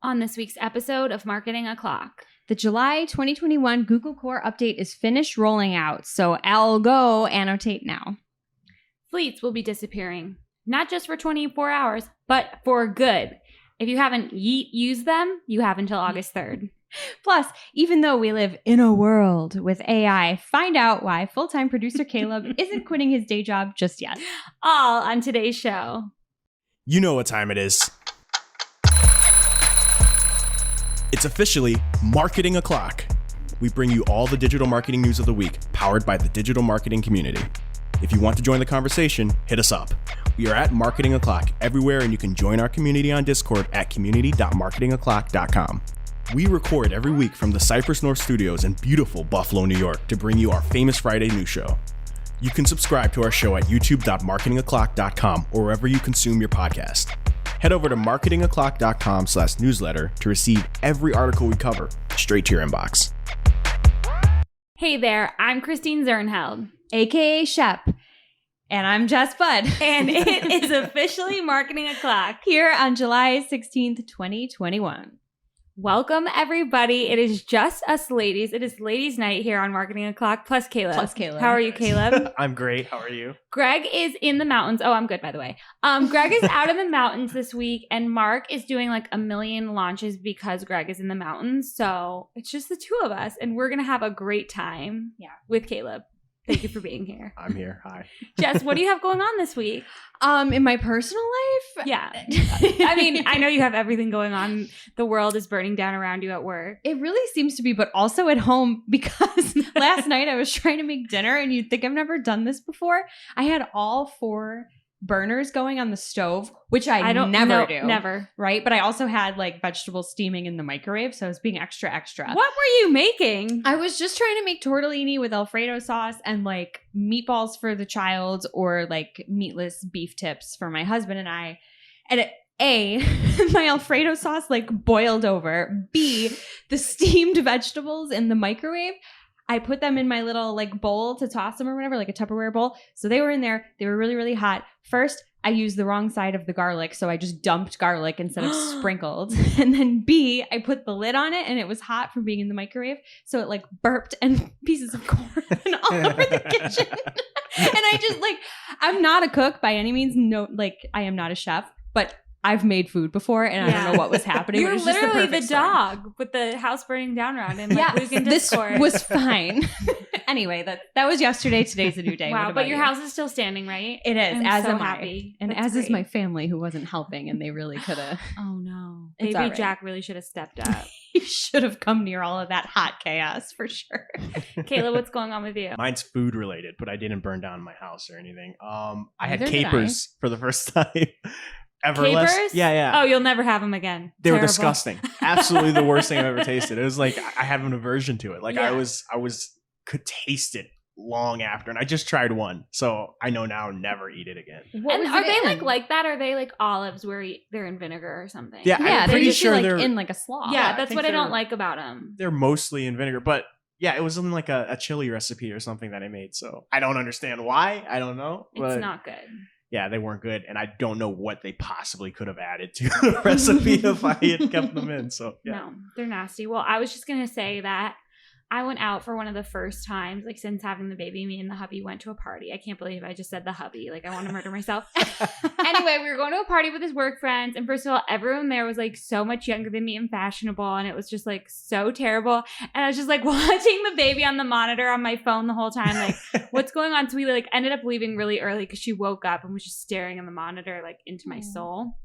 On this week's episode of Marketing O'Clock. The July 2021 Google Core update is finished rolling out, so I'll go annotate now. Fleets will be disappearing, not just for 24 hours, but for good. If you haven't used them, you have until August 3rd. Plus, even though we live in a world with AI, find out why full-time producer Caleb isn't quitting his day job just yet. All on today's show. You know what time it is. It's officially Marketing O'Clock. We bring you all the digital marketing news of the week, powered by the digital marketing community. If you want to join the conversation, hit us up. We are at Marketing O'Clock everywhere, and you can join our community on Discord at community.marketingoclock.com. We record every week from the Cypress North Studios in beautiful Buffalo, New York, to bring you our famous Friday news show. You can subscribe to our show at youtube.marketingoclock.com or wherever you consume your podcast. Head over to marketingoclock.com/newsletter to receive every article we cover straight to your inbox. Hey there, I'm Christine Zernheld, AKA Shep. And I'm Jess Budd. And it is officially Marketing O'Clock. Here on July 16th, 2021. Welcome, everybody. It is just us ladies. It is ladies' night here on Marketing O'Clock, plus Caleb. How are you, Caleb? I'm great. How are you? Greg is in the mountains. Oh, I'm good, by the way. Greg is out in the mountains this week, and Mark is doing like a million launches because Greg is in the mountains. So it's just the two of us, and we're going to have a great time with Caleb. Thank you for being here. I'm here. Hi. Jess, what do you have going on this week? In my personal life? Yeah. I mean, I know you have everything going on. The world is burning down around you at work. It really seems to be, but also at home, because last night I was trying to make dinner, and you'd think I've never done this before. I had all 4 burners going on the stove, which I never do. Never. Right? But I also had like vegetables steaming in the microwave, so I was being extra. What were you making? I was just trying to make tortellini with Alfredo sauce and like meatballs for the child, or like meatless beef tips for my husband and I. And my Alfredo sauce like boiled over. B, the steamed vegetables in the microwave, I put them in my little like bowl to toss them or whatever, like a Tupperware bowl. So they were in there. They were really, really hot. First, I used the wrong side of the garlic. So I just dumped garlic instead of sprinkled. And then B, I put the lid on it, and it was hot from being in the microwave. So it like burped and pieces of corn all over the kitchen. And I just like, I'm not a cook by any means. No, like I am not a chef, but I've made food before, and I don't know what was happening. You're literally the dog with the house burning down around him. Like, this was fine. Anyway, that was yesterday. Today's a new day. Wow, but your house is still standing, right? It is. I'm so happy. And That's as great. is my family, who wasn't helping, and they really could have. Oh no, It's Baby all right. Jack really should have stepped up. He should have come near all of that hot chaos for sure. Kayla, what's going on with you? Mine's food related, but I didn't burn down my house or anything. I had Neither did capers for the first time. Capers? Yeah. Oh, you'll never have them again. They were Terrible. disgusting. Absolutely the worst thing I've ever tasted. It was like I have an aversion to it. Like I could taste it long after, and I just tried one, so I know now never eat it again. And are they like that? Are they like olives where they're in vinegar or something? Yeah, I'm pretty sure like they're in like a slaw. Yeah, I that's think what I don't they're- like about them. They're mostly in vinegar, but yeah, it was in like a chili recipe or something that I made. So I don't understand why. I don't know. It's But not good. yeah, they weren't good, and I don't know what they possibly could have added to the recipe if I had kept them in. So yeah. No, they're nasty. Well, I was just gonna say that I went out for one of the first times, like since having the baby. Me and the hubby went to a party. I can't believe I just said the hubby. Like I want to murder myself. Anyway, we were going to a party with his work friends, and first of all, everyone there was like so much younger than me and fashionable, and it was just like so terrible. And I was just like watching the baby on the monitor on my phone the whole time, like what's going on? So we like ended up leaving really early because she woke up and was just staring at the monitor like into my soul.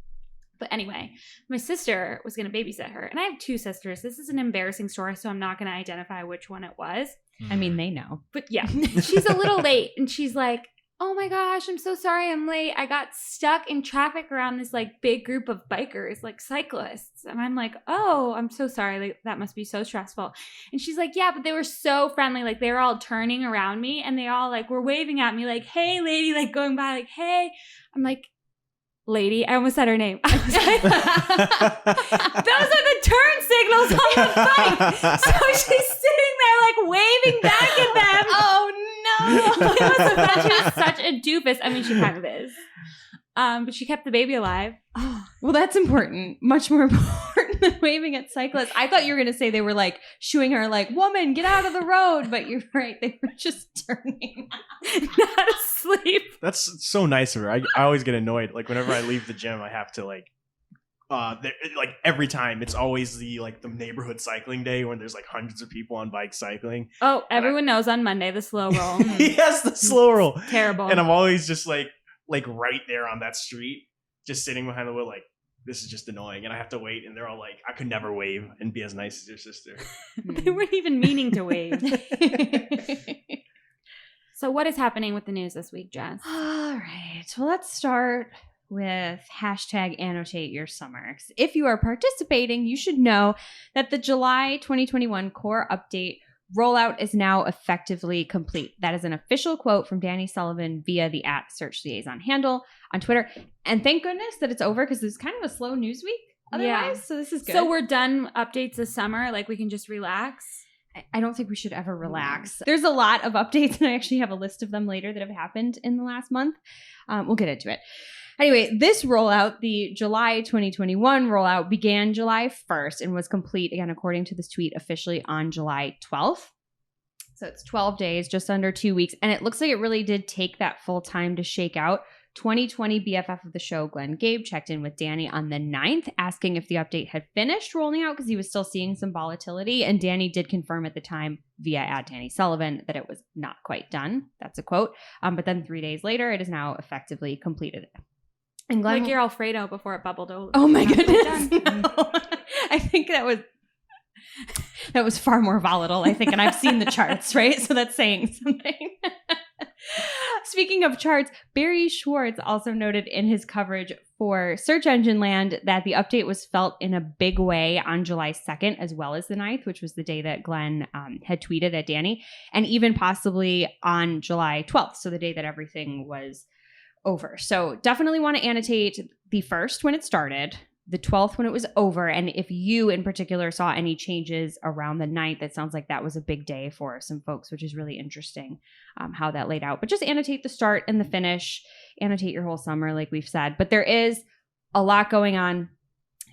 But anyway, my sister was going to babysit her. And I have 2 sisters. This is an embarrassing story, so I'm not going to identify which one it was. I mean, they know. But yeah, she's a little late. And she's like, oh my gosh, I'm so sorry I'm late. I got stuck in traffic around this like big group of bikers, like cyclists. And I'm like, oh, I'm so sorry. Like, that must be so stressful. And she's like, yeah, but they were so friendly. Like they were all turning around me, and they all like were waving at me like, hey lady, like going by like, hey. I'm like, lady, I almost said her name. I was like, those are the turn signals on the bike. So she's sitting there like waving back at them. Oh no. It was about, she was such a doofus. I mean, she kind of is. But she kept the baby alive. Oh, well, that's important. Much more important waving at cyclists. I thought you were going to say they were like shooing her like, woman, get out of the road. But you're right. They were just turning. Not asleep. That's so nice of her. I always get annoyed. Like whenever I leave the gym, I have to like every time it's always the neighborhood cycling day when there's like hundreds of people on bikes cycling. Oh, everyone knows on Monday the slow roll. Yes, the slow roll. Terrible. And I'm always just like right there on that street, just sitting behind the wheel like, this is just annoying. And I have to wait. And they're all like, I could never wave and be as nice as your sister. They weren't even meaning to wave. So what is happening with the news this week, Jess? All right. Well, let's start with hashtag annotate your summer. If you are participating, you should know that the July 2021 core update rollout is now effectively complete. That is an official quote from Danny Sullivan via the @SearchLiaison handle on Twitter. And thank goodness that it's over because it's kind of a slow news week otherwise. Yeah. So this is good. So we're done updates this summer. Like we can just relax. I don't think we should ever relax. There's a lot of updates, and I actually have a list of them later that have happened in the last month. We'll get into it. Anyway, this rollout, the July 2021 rollout, began July 1st and was complete, again, according to this tweet, officially on July 12th. So it's 12 days, just under 2 weeks. And it looks like it really did take that full time to shake out. 2020 BFF of the show, Glenn Gabe, checked in with Danny on the 9th, asking if the update had finished rolling out because he was still seeing some volatility. And Danny did confirm at the time via @DannySullivan that it was not quite done. That's a quote. But then 3 days later, it is now effectively completed. And Glenn, like your Alfredo before it bubbled over. Oh my goodness. No. I think that was far more volatile, I think. And I've seen the charts, right? So that's saying something. Speaking of charts, Barry Schwartz also noted in his coverage for Search Engine Land that the update was felt in a big way on July 2nd as well as the 9th, which was the day that Glenn had tweeted at Danny, and even possibly on July 12th, so the day that everything was over. So definitely want to annotate the 1st when it started, the 12th when it was over, and if you in particular saw any changes around the 9th, it sounds like that was a big day for some folks, which is really interesting how that laid out. But just annotate the start and the finish, annotate your whole summer like we've said. But there is a lot going on.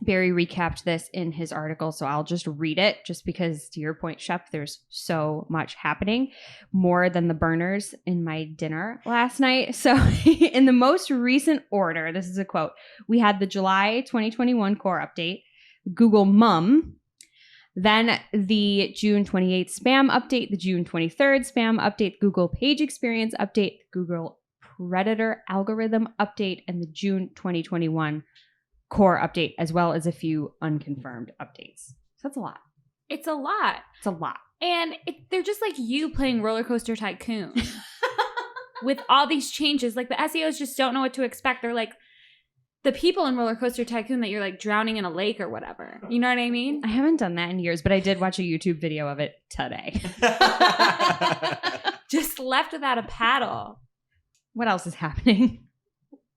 Barry recapped this in his article, so I'll just read it just because, to your point, Shep, there's so much happening, more than the burners in my dinner last night. So in the most recent order, this is a quote, we had the July 2021 core update, Google Mum, then the June 28th spam update, the June 23rd spam update, Google Page Experience update, Google Predator algorithm update, and the June 2021 core update, as well as a few unconfirmed updates. So that's a lot. It's a lot. It's a lot. And they're just like you playing Roller Coaster Tycoon with all these changes. Like the SEOs just don't know what to expect. They're like the people in Roller Coaster Tycoon that you're like drowning in a lake or whatever. You know what I mean? I haven't done that in years, but I did watch a YouTube video of it today. Just left without a paddle. What else is happening?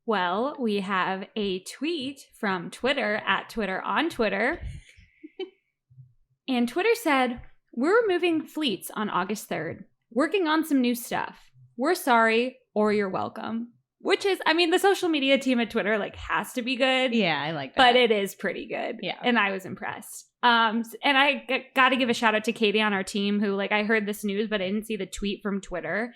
Well, we have a tweet from Twitter @Twitter on Twitter. And Twitter said, we're removing fleets on August 3rd. Working on some new stuff. We're sorry, or you're welcome. Which is, I mean, the social media team at Twitter has to be good. Yeah, I like that. But it is pretty good. Yeah. And I was impressed. And I got to give a shout out to Katie on our team who, I heard this news, but I didn't see the tweet from Twitter.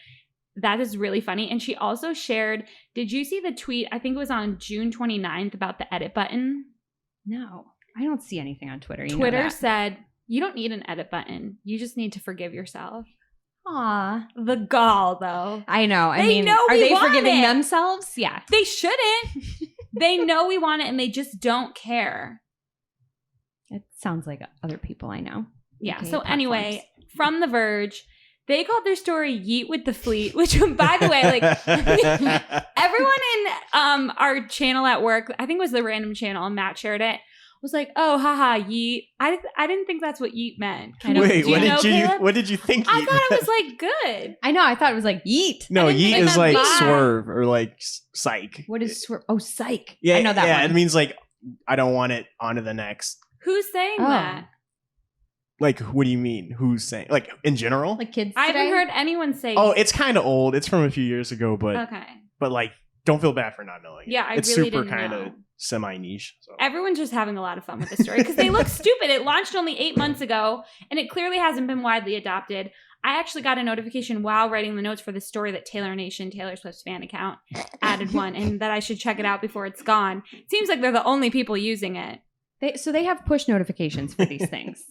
That is really funny. And she also shared, did you see the tweet? I think it was on June 29th about the edit button. No, I don't see anything on Twitter. Twitter said, you don't need an edit button. You just need to forgive yourself. Aw. The gall, though. I know. I mean, know are they want forgiving it. themselves? Yeah. They shouldn't. They know we want it and they just don't care. It sounds like other people I know. Yeah. Okay, So platforms. anyway, from The Verge, they called their story Yeet with the Fleet, which, by the way, everyone in our channel at work, I think it was the random channel, and Matt shared it, was like, oh, haha, Yeet. I didn't think that's what Yeet meant. Wait, what did you think? I thought it was good. I know. I thought it was yeet. No, yeet is like bye. swerve or psych. What is swerve? Oh, psych. Yeah, I know that one. one. It means I don't want it on to the next. Who's saying that? What do you mean? Who's saying? In general? Kids I today? haven't heard anyone say Oh, it's kind of old. It's from a few years ago, but okay. But don't feel bad for not knowing. Yeah, it's really super didn't kind know. of semi-niche. So. Everyone's just having a lot of fun with this story because they look stupid. It launched only 8 months ago, and it clearly hasn't been widely adopted. I actually got a notification while writing the notes for this story that Taylor Nation, Taylor Swift's fan account, added one, and that I should check it out before it's gone. It seems like they're the only people using it. So they have push notifications for these things.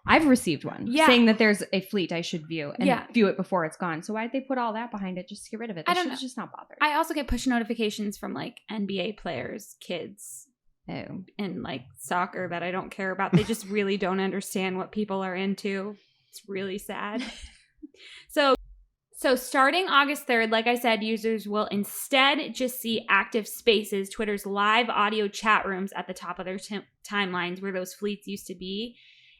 I've received one saying that there's a fleet I should view and view it before it's gone. So why did they put all that behind it just to get rid of it? They should have just not bothered. I also get push notifications from like NBA players, kids, and like soccer that I don't care about. They just really don't understand what people are into. It's really sad. So starting August 3rd, like I said, users will instead just see active spaces, Twitter's live audio chat rooms at the top of their timelines where those fleets used to be.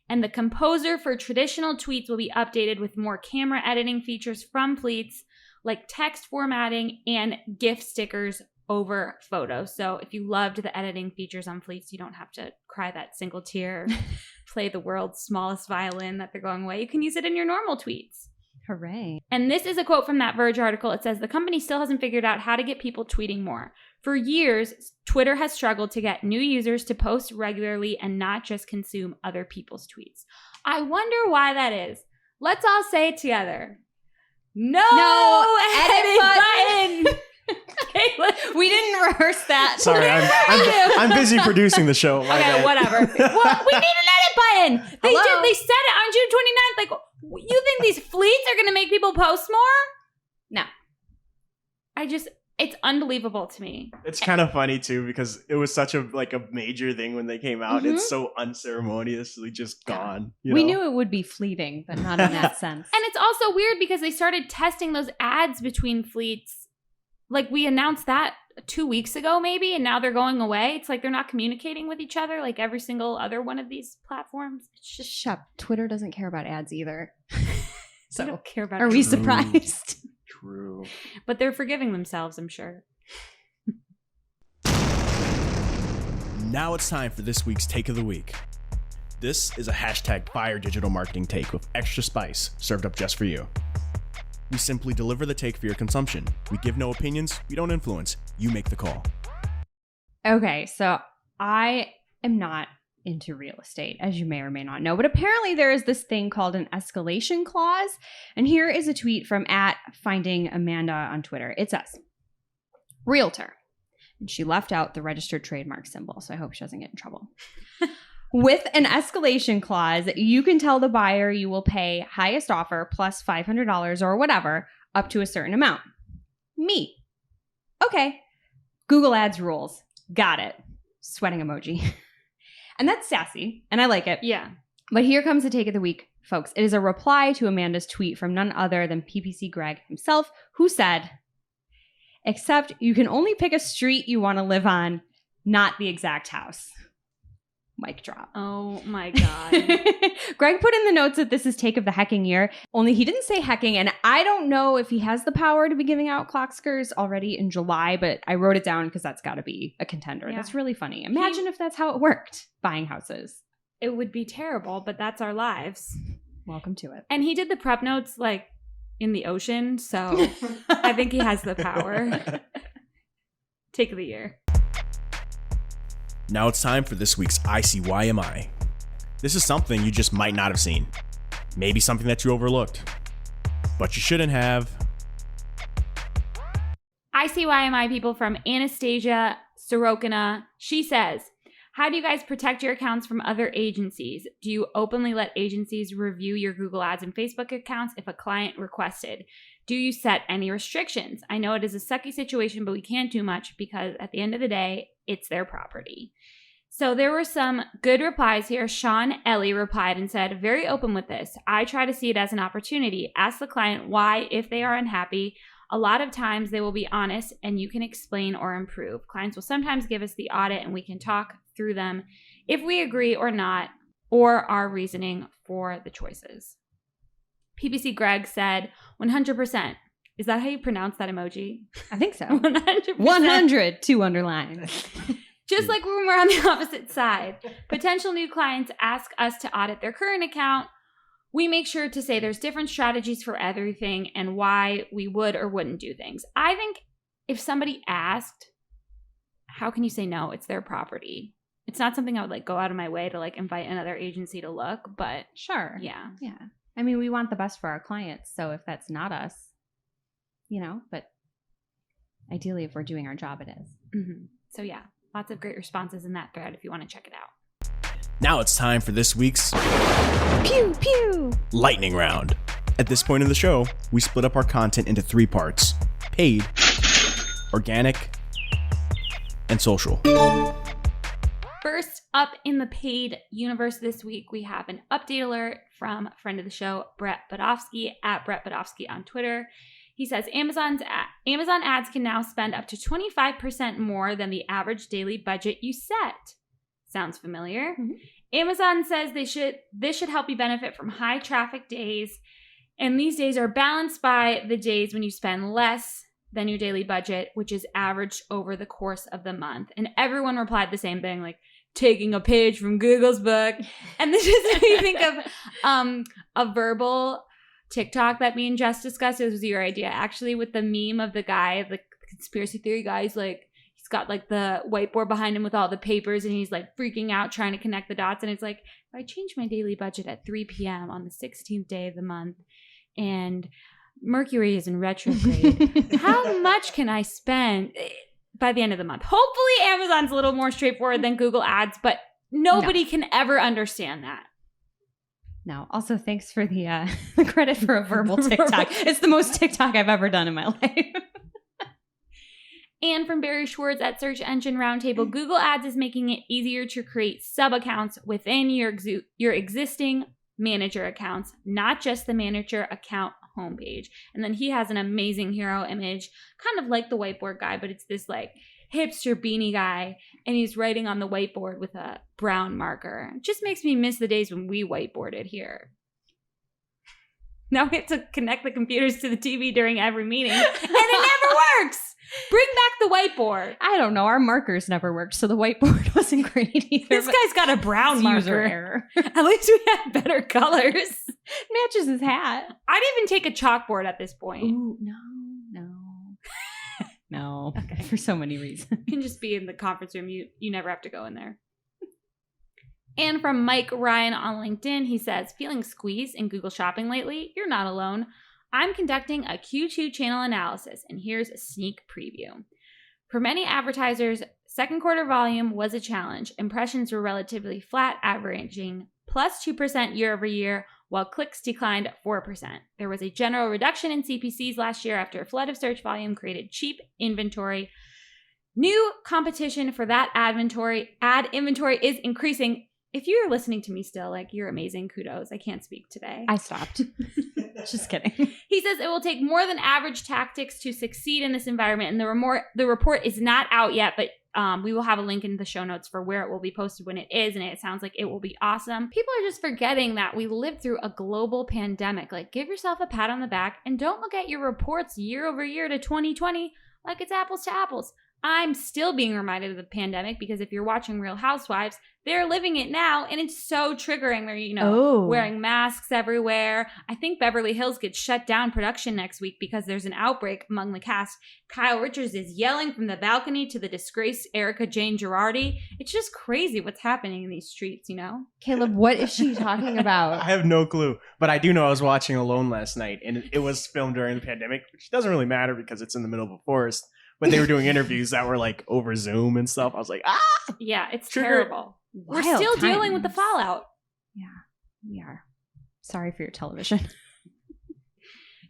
And the composer for traditional tweets will be updated with more camera editing features from fleets, like text formatting and GIF stickers over photos. So if you loved the editing features on fleets, you don't have to cry that single tear, play the world's smallest violin that they're going away. You can use it in your normal tweets. Hooray. And this is a quote from that Verge article. It says, the company still hasn't figured out how to get people tweeting more. For years, Twitter has struggled to get new users to post regularly and not just consume other people's tweets. I wonder why that is. Let's all say it together. No edit button. We didn't rehearse that. Sorry, I'm busy producing the show. Okay, whatever. Well, we need an edit button. They said it on June 29th. Like, you think these fleets are going to make people post more? No. It's unbelievable to me. It's kind of funny too because it was such a major thing when they came out. It's so unceremoniously just gone. We knew it would be fleeting, but not in that sense. And it's also weird because they started testing those ads between fleets. Like we announced that 2 weeks ago maybe, and now they're going away. It's like they're not communicating with each other like every single other one of these platforms. It's just shut. Twitter doesn't care about ads either. So they don't care about are we surprised? True. But they're forgiving themselves, I'm sure. Now it's time for this week's Take of the Week. This is a hashtag fire digital marketing take with extra spice served up just for you. We simply deliver the take for your consumption. We give no opinions. We don't influence. You make the call. Okay, so I am not into real estate, as you may or may not know, but apparently there is this thing called an escalation clause. And here is a tweet from @findingamanda on Twitter. It says, realtor. And she left out the registered trademark symbol, so I hope she doesn't get in trouble. With an escalation clause, you can tell the buyer you will pay highest offer plus $500 or whatever up to a certain amount. Me. Okay. Google Ads rules. Got it. Sweating emoji. And that's sassy, and I like it. Yeah. But here comes the take of the week, folks. It is a reply to Amanda's tweet from none other than PPC Greg himself, who said, except you can only pick a street you want to live on, not the exact house. Mic drop. Oh my God. Greg put in the notes that this is take of the hecking year, only he didn't say hecking, and I don't know if he has the power to be giving out clockskers already in July, but I wrote it down because that's got to be a contender. Yeah. That's really funny. Imagine if that's how it worked, buying houses. It would be terrible, but that's our lives. Welcome to it. And he did the prep notes like in the ocean, so I think he has the power. Take of the year. Now it's time for this week's ICYMI. This is something you just might not have seen. Maybe something that you overlooked. But you shouldn't have. ICYMI people from Anastasia Sorokina. She says, how do you guys protect your accounts from other agencies? Do you openly let agencies review your Google Ads and Facebook accounts if a client requested? Do you set any restrictions? I know it is a sucky situation, but we can't do much because at the end of the day, it's their property. So there were some good replies here. Sean Ellie replied and said, very open with this. I try to see it as an opportunity. Ask the client why if they are unhappy. A lot of times they will be honest and you can explain or improve. Clients will sometimes give us the audit and we can talk through them if we agree or not, or our reasoning for the choices. PPC Greg said 100%. Is that how you pronounce that emoji? I think so. 100%. 100, 2 underlines. Just like when we're on the opposite side. Potential new clients ask us to audit their current account. We make sure to say there's different strategies for everything and why we would or wouldn't do things. I think if somebody asked, how can you say no? It's their property. It's not something I would like go out of my way to like invite another agency to look, but sure. Yeah. Yeah. I mean, we want the best for our clients. So if that's not us, but ideally if we're doing our job, it is. Mm-hmm. So yeah, lots of great responses in that thread if you want to check it out. Now it's time for this week's Pew, pew. lightning round. At this point in the show, we split up our content into 3 parts: paid, organic, and social. First up in the paid universe this week, we have an update alert from friend of the show, Brett Bodofsky, at Brett Bodofsky on Twitter. He says Amazon ads can now spend up to 25% more than the average daily budget you set. Sounds familiar? Mm-hmm. Amazon says this should help you benefit from high traffic days, and these days are balanced by the days when you spend less than your daily budget, which is averaged over the course of the month. And everyone replied the same thing, like taking a page from Google's book. And this just made me think of a verbal TikTok that me and Jess discussed. It was your idea, actually, with the meme of the guy, the conspiracy theory guy. He's got like the whiteboard behind him with all the papers, and he's like freaking out trying to connect the dots. And it's like, if I change my daily budget at 3 p.m. on the 16th day of the month, and Mercury is in retrograde, how much can I spend by the end of the month? Hopefully Amazon's a little more straightforward than Google Ads, but nobody can ever understand that. No. Also, thanks for the credit for a verbal TikTok. It's the most TikTok I've ever done in my life. And from Barry Schwartz at Search Engine Roundtable, Google Ads is making it easier to create sub-accounts within your existing manager accounts, not just the manager account homepage. And then he has an amazing hero image, kind of like the whiteboard guy, but it's this like hipster beanie guy, and he's writing on the whiteboard with a brown marker. It just makes me miss the days when we whiteboarded here. Now we have to connect the computers to the TV during every meeting, and it never works. Bring back the whiteboard. I don't know. Our markers never worked, so the whiteboard wasn't great either. This guy's got a brown marker. User error. At least we have better colors. Matches his hat. I'd even take a chalkboard at this point. Ooh, no. Okay. For so many reasons. You can just be in the conference room. You never have to go in there. And from Mike Ryan on LinkedIn, he says, feeling squeezed in Google Shopping lately? You're not alone. I'm conducting a Q2 channel analysis, and here's a sneak preview. For many advertisers, second quarter volume was a challenge. Impressions were relatively flat, averaging plus 2% year over year, while clicks declined 4%. There was a general reduction in CPCs last year after a flood of search volume created cheap inventory. New competition for that ad inventory is increasing. If you're listening to me still, like, you're amazing. Kudos. I can't speak today. I stopped. Just kidding. He says it will take more than average tactics to succeed in this environment. And the report is not out yet, but we will have a link in the show notes for where it will be posted when it is. And it sounds like it will be awesome. People are just forgetting that we lived through a global pandemic. Like, give yourself a pat on the back and don't look at your reports year over year to 2020 like it's apples to apples. I'm still being reminded of the pandemic because if you're watching Real Housewives, they're living it now, and it's so triggering. They're, wearing masks everywhere. I think Beverly Hills gets shut down production next week because there's an outbreak among the cast. Kyle Richards is yelling from the balcony to the disgraced Erica Jane Girardi. It's just crazy what's happening in these streets, Caleb, what is she talking about? I have no clue, but I do know I was watching Alone last night, and it was filmed during the pandemic, which doesn't really matter because it's in the middle of a forest. But they were doing interviews that were like over Zoom and stuff. I was like, yeah, it's Trigger. Terrible. We're still dealing with the fallout. Yeah, we are. Sorry for your television.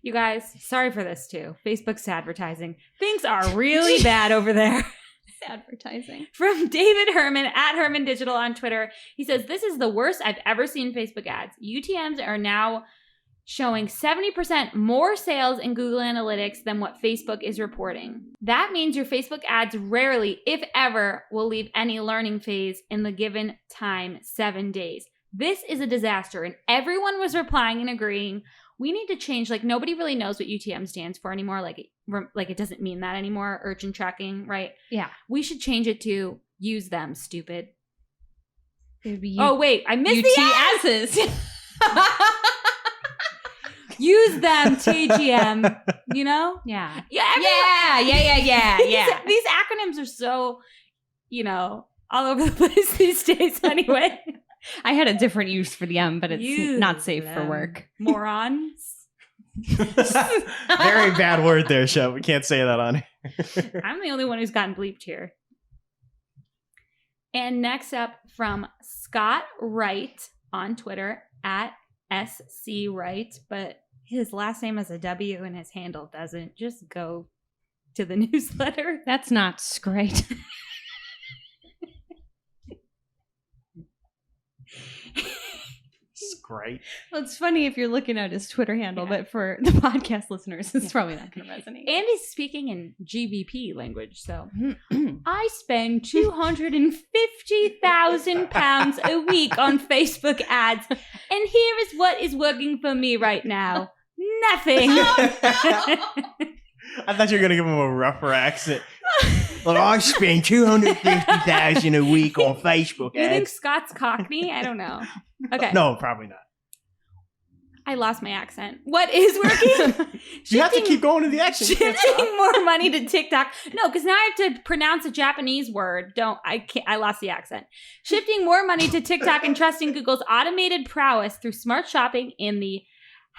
You guys, sorry for this too. Facebook's advertising. Things are really bad over there. Advertising. From David Herman at Herman Digital on Twitter. He says, this is the worst I've ever seen Facebook ads. UTMs are now showing 70% more sales in Google Analytics than what Facebook is reporting. That means your Facebook ads rarely, if ever, will leave any learning phase in the given time, 7 days. This is a disaster, and everyone was replying and agreeing. We need to change, nobody really knows what UTM stands for anymore. It doesn't mean that anymore, urgent tracking, right? Yeah. We should change it to use them, stupid. It would be wait, I missed the UTSs. Use them, TGM. You know? Yeah. Yeah. Yeah. These acronyms are so, all over the place these days anyway. I had a different use for the M, but it's Use not safe for them. work. Morons. Very bad word there, Shep. We can't say that on here. I'm the only one who's gotten bleeped here. And next up from Scott Wright on Twitter at SC Wright, but his last name has a W and his handle doesn't. Just go to the newsletter. That's not great. It's great. Well, it's funny if you're looking at his Twitter handle, but for the podcast listeners, it's probably not going to resonate. And he's speaking in GBP language, so I spend £250,000 a week on Facebook ads, and here is what is working for me right now. Nothing. I thought you were going to give him a rougher accent. Like, I spend $250,000 a week on Facebook You think ads. Scott's Cockney? I don't know. Okay. No, probably not. I lost my accent. What is working? You have to keep going to the accent. You can't stop. Shifting more money to TikTok. No, because now I have to pronounce a Japanese word. I lost the accent. Shifting more money to TikTok and trusting Google's automated prowess through smart shopping in the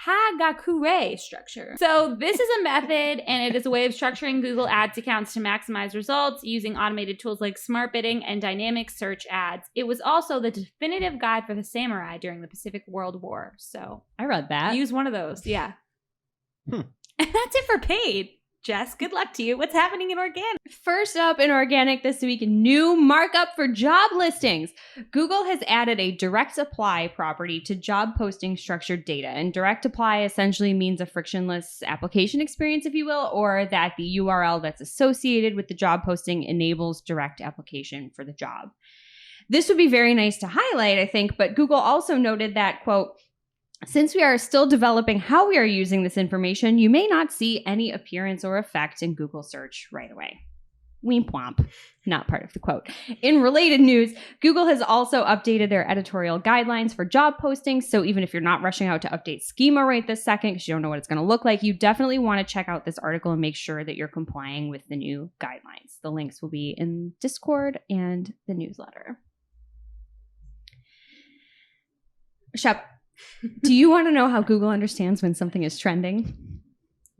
Hagakure structure. So this is a method, and it is a way of structuring Google Ads accounts to maximize results using automated tools like smart bidding and dynamic search ads. It was also the definitive guide for the samurai during the Pacific World War. So I read that. use one of those. Yeah. And that's it for paid. Jess, good luck to you. What's happening in organic? First up in organic this week, new markup for job listings. Google has added a direct apply property to job posting structured data. And direct apply essentially means a frictionless application experience, if you will, or that the URL that's associated with the job posting enables direct application for the job. This would be very nice to highlight, I think, but Google also noted that, quote, since we are still developing how we are using this information, you may not see any appearance or effect in Google search right away. Weemp womp. Not part of the quote. In related news, Google has also updated their editorial guidelines for job postings. So even if you're not rushing out to update schema right this second because you don't know what it's going to look like, you definitely want to check out this article and make sure that you're complying with the new guidelines. The links will be in Discord and the newsletter. Shep, do you want to know how Google understands when something is trending?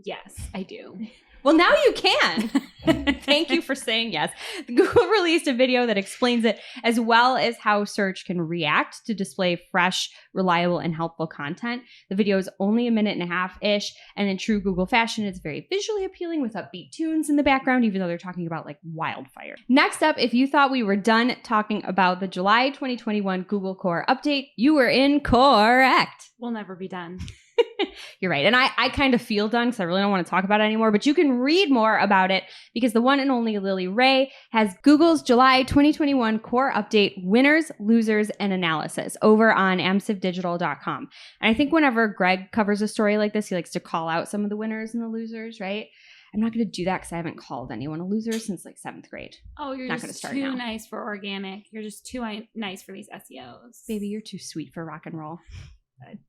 Yes, I do. Well, now you can. Thank you for saying yes. Google released a video that explains it, as well as how search can react to display fresh, reliable, and helpful content. The video is only a minute and a half-ish, and in true Google fashion, it's very visually appealing with upbeat tunes in the background, even though they're talking about like wildfire. Next up, if you thought we were done talking about the July 2021 Google Core update, you were incorrect. We'll never be done. You're right. And I kind of feel done because I really don't want to talk about it anymore, but you can read more about it because the one and only Lily Ray has Google's July 2021 Core Update winners, losers, and analysis over on amsivdigital.com. And I think whenever Greg covers a story like this, he likes to call out some of the winners and the losers, right? I'm not going to do that because I haven't called anyone a loser since like 7th grade. Oh, you're not just start too now. nice for organic. You're just too nice for these SEOs. Baby, you're too sweet for rock and roll.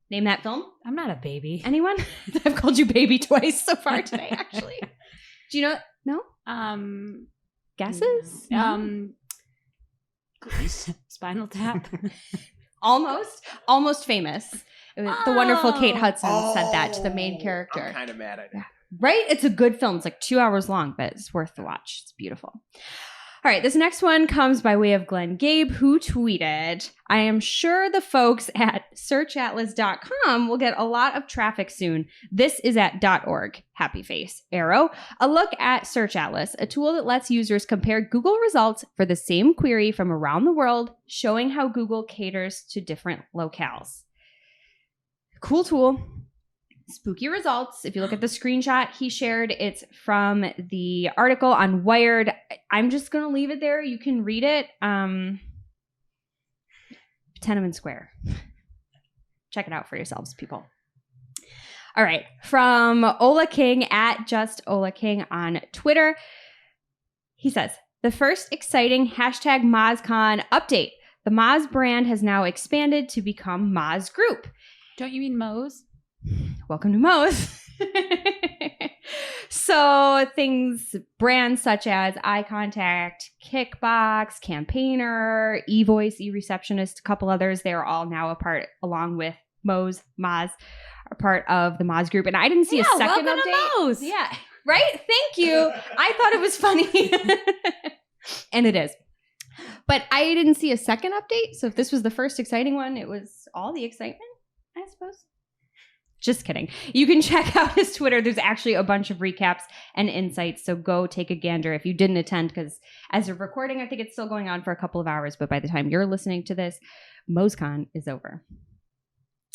Name that film? I'm not a baby. Anyone? I've called you baby twice so far today, actually. Do you know? No? Guesses? Spinal Tap. Almost famous. The wonderful Kate Hudson said that to the main character. I'm kind of mad at it. Yeah. Right? It's a good film. It's like 2 hours long, but it's worth the watch. It's beautiful. All right, this next one comes by way of Glenn Gabe, who tweeted, I am sure the folks at searchatlas.com will get a lot of traffic soon. This is at .org. Happy face. Arrow. A look at Search Atlas, a tool that lets users compare Google results for the same query from around the world, showing how Google caters to different locales. Cool tool. Spooky results. If you look at the screenshot he shared, it's from the article on Wired. I'm just going to leave it there. You can read it. Tenement Square. Check it out for yourselves, people. All right. From Ola King at just Ola King on Twitter. He says, the first exciting hashtag MozCon update. The Moz brand has now expanded to become Moz Group. Don't you mean Moe's? welcome to Moe's. So brands such as Eye Contact, Kickbox, Campaigner, eVoice, eReceptionist, a couple others, they're all now a part, along with Moe's, are part of the Moz group. And I didn't see a second welcome update. to Moe's. Yeah, right? Thank you. I thought it was funny. And it is. But I didn't see a second update. So if this was the first exciting one, it was all the excitement, I suppose. Just kidding. You can check out his Twitter. There's actually a bunch of recaps and insights. So go take a gander if you didn't attend, because as of recording, I think it's still going on for a couple of hours. But by the time you're listening to this, Moe'sCon is over.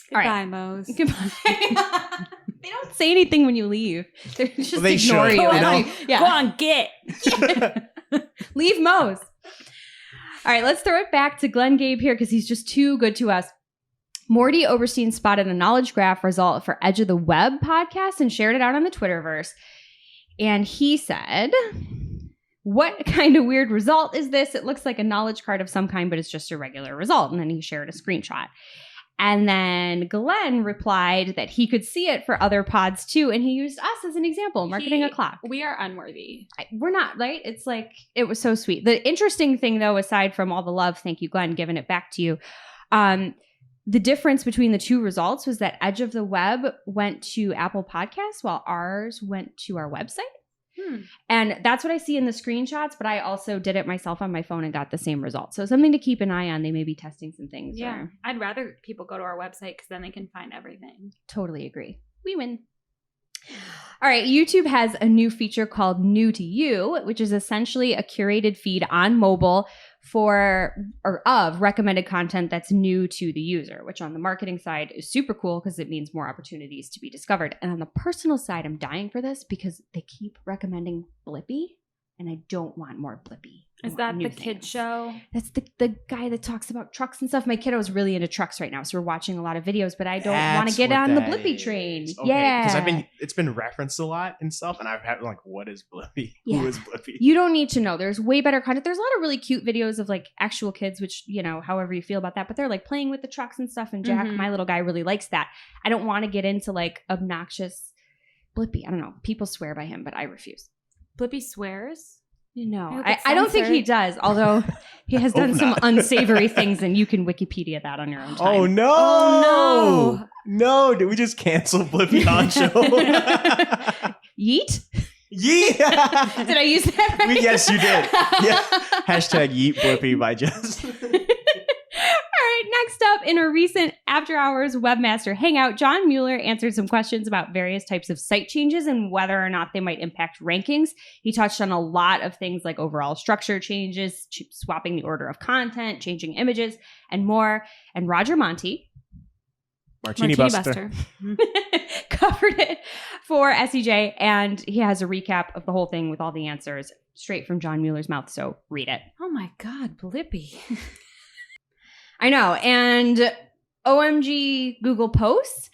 Goodbye, All right. Moe's. Goodbye. They don't say anything when you leave. They just they ignore should, you. you know? Yeah. Go on, get. Leave Moe's. All right, let's throw it back to Glenn Gabe here because he's just too good to us. Morty Oberstein spotted a knowledge graph result for Edge of the Web podcast and shared it out on the Twitterverse. And he said, what kind of weird result is this? It looks like a knowledge card of some kind, but it's just a regular result. And then he shared a screenshot. And then Glenn replied that he could see it for other pods too. And he used us as an example, marketing a clock. We are unworthy. We're not, right? It's like, it was so sweet. The interesting thing though, aside from all the love, thank you, Glenn, giving it back to you. The difference between the two results was that Edge of the Web went to Apple Podcasts while ours went to our website. And that's what I see in the screenshots, but I also did it myself on my phone and got the same result. So something to keep an eye on. They may be testing some things. Yeah. I'd rather people go to our website because then they can find everything. Totally agree. We win. All right. YouTube has a new feature called New to You, which is essentially a curated feed on mobile of recommended content that's new to the user, which on the marketing side is super cool because it means more opportunities to be discovered. And on the personal side, I'm dying for this because they keep recommending Blippi, and I don't want more Blippi. Is that the kid show? That's the guy that talks about trucks and stuff. My kiddo's really into trucks right now, so we're watching a lot of videos, but I don't want to get on the Blippi train. Okay, yeah. because it's been referenced a lot and stuff, and I've had like, what is Blippi? Yeah. Who is Blippi? You don't need to know. There's way better content. There's a lot of really cute videos of like actual kids, which, you know, however you feel about that, but they're like playing with the trucks and stuff. And Jack, my little guy, really likes that. I don't want to get into like obnoxious Blippi. I don't know. People swear by him, but I refuse. Blippi swears? No, I don't think he does, although he has done some unsavory things, and you can Wikipedia that on your own time. Oh, no. Oh, no. No, did we just cancel Blippi on show? Yeet? Yeah. Did I use that right? Yes, you did. Yeah. Hashtag Yeet Blippi by Jess. All right, next up, in a recent After Hours Webmaster Hangout, John Mueller answered some questions about various types of site changes and whether or not they might impact rankings. He touched on a lot of things like overall structure changes, swapping the order of content, changing images, and more. And Roger Monti, Martini Buster. covered it for SEJ, and he has a recap of the whole thing with all the answers straight from John Mueller's mouth, so read it. Oh my God, Blippi. I know. And OMG Google Posts.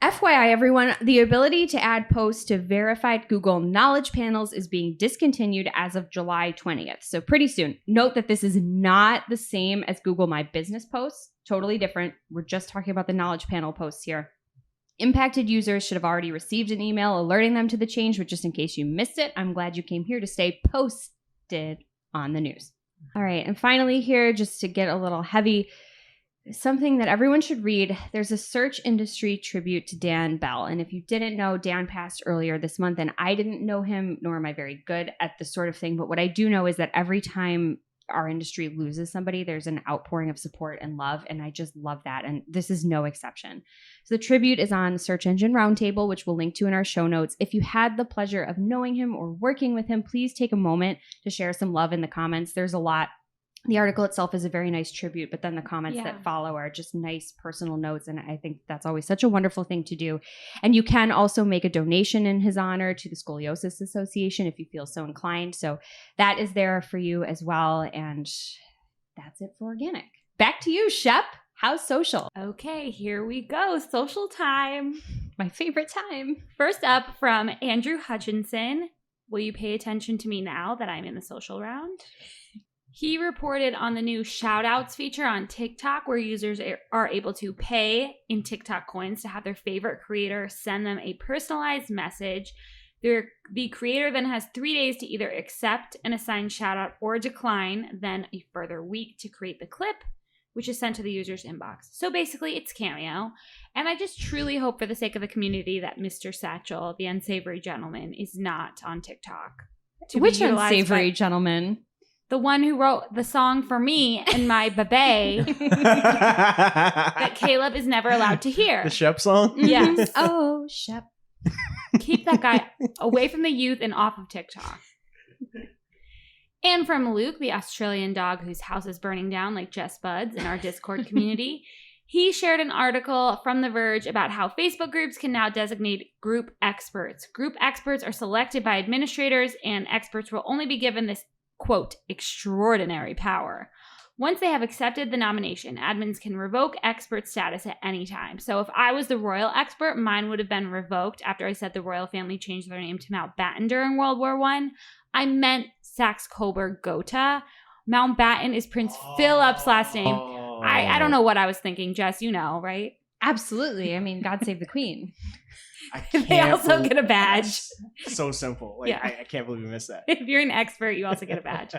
FYI, everyone, the ability to add posts to verified Google Knowledge panels is being discontinued as of July 20th. So pretty soon. Note that this is not the same as Google My Business posts. Totally different. We're just talking about the Knowledge panel posts here. Impacted users should have already received an email alerting them to the change, but just in case you missed it, I'm glad you came here to stay posted on the news. All right. And finally here, just to get a little heavy, something that everyone should read. There's a search industry tribute to Dan Bell. And if you didn't know, Dan passed earlier this month, and I didn't know him, nor am I very good at this sort of thing. But what I do know is that every time our industry loses somebody, there's an outpouring of support and love. And I just love that. And this is no exception. So the tribute is on Search Engine Roundtable, which we'll link to in our show notes. If you had the pleasure of knowing him or working with him, please take a moment to share some love in the comments. There's a lot. The article itself is a very nice tribute, but then the comments that follow are just nice personal notes. And I think that's always such a wonderful thing to do. And you can also make a donation in his honor to the Scoliosis Association if you feel so inclined. So that is there for you as well. And that's it for organic. Back to you, Shep. How's social? Okay, here we go. Social time. My favorite time. First up from Andrew Hutchinson. Will you pay attention to me now that I'm in the social round? He reported on the new shout-outs feature on TikTok where users are able to pay in TikTok coins to have their favorite creator send them a personalized message. The creator then has 3 days to either accept an assigned shout-out or decline, then a further week to create the clip, which is sent to the user's inbox. So basically, it's Cameo. And I just truly hope for the sake of the community that Mr. Satchel, the unsavory gentleman, is not on TikTok. Which unsavory gentleman? The one who wrote the song for me and my babe that Caleb is never allowed to hear. The Shep song? Yes. Oh, Shep. Keep that guy away from the youth and off of TikTok. And from Luke, the Australian dog whose house is burning down like Jess Buds in our Discord community, he shared an article from The Verge about how Facebook groups can now designate group experts. Group experts are selected by administrators, and experts will only be given this, quote, extraordinary power. Once they have accepted the nomination, admins can revoke expert status at any time. So if I was the royal expert, mine would have been revoked after I said the royal family changed their name to Mountbatten during World War I. I meant Saxe-Coburg-Gotha. Mountbatten is Prince Philip's last name. I don't know what I was thinking, Jess. You know, right? Absolutely. I mean, God save the queen. They also get a badge. So simple. Like, yeah. I can't believe we missed that. If you're an expert, you also get a badge.